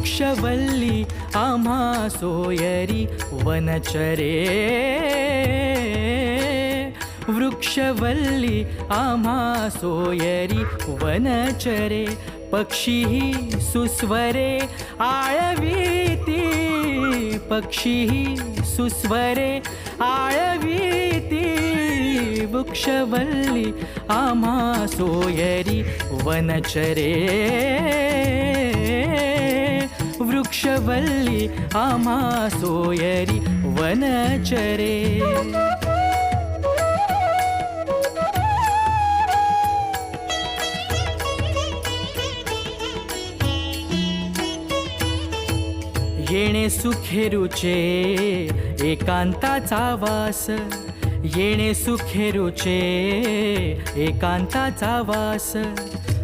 वृक्षवल्ली आम्हा सोयरी वनचरे वृक्षवल्ली आम्हा सोयरी वनचरे पक्षीही सुस्वरे आळवीती पक्षीही सुस्वरे आळवीती वृक्षवल्ली आम्हा सोयरी वनचरे वृक्षवल्ली आम्हा सोयरी वनचरे येणे सुखेरुचे एकांताचा वास येणे सुखेरुचे एकांताचा वास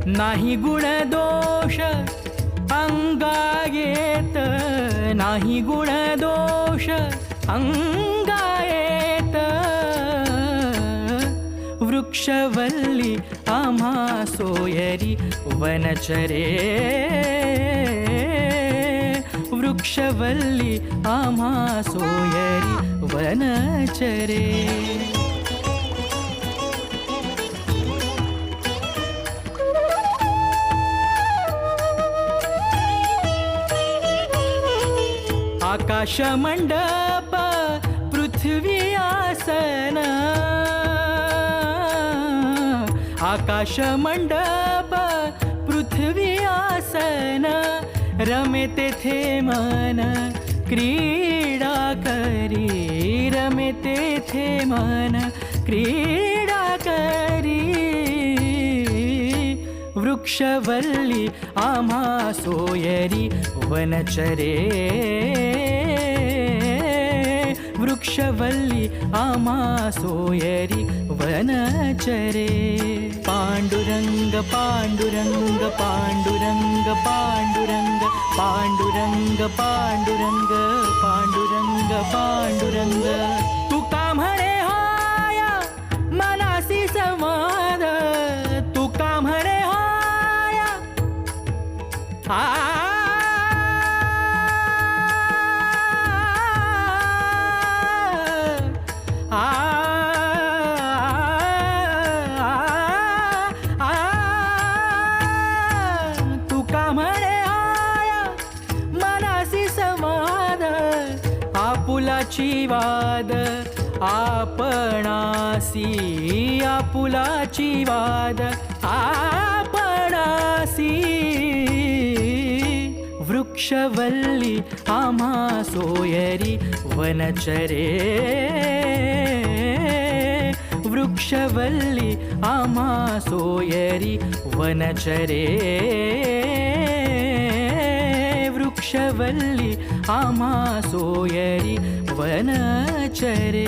नाही गुण दोष अंगा येत नाही गुण दोष अंगा येत वृक्षवल्ली आम्हा सोयरी वनचरे वृक्षवल्ली आम्हा सोयरी वनचरे आकाश मंडप पृथ्वी आसन आकाश मंडप पृथ्वी आसन रमे तेथे मन क्रीडा करी रमे तेथे मन क्रीडा करी वृक्षवल्ली आम्हा सोयरी वनचरे वृक्षवल्ली आम्हा सोयरी वनचरे पांडुरंग पांडुरंग पांडुरंग पांडुरंग पांडुरंग पांडुरंग पांडुरंग पांडुरंग तुका म्हणे हाया मनासी समाध तुका म्हणे हाया तुका म्हणे आया मनासी समाध आपुलाची वाद आपणासी आपुलाची वाद आपणासी वृक्षवल्ली आम्हा सोयरी वनचरे वृक्षवल्ली आम्हा सोयरी वनचरे वृक्षवल्ली आम्हा सोयरी वनचरे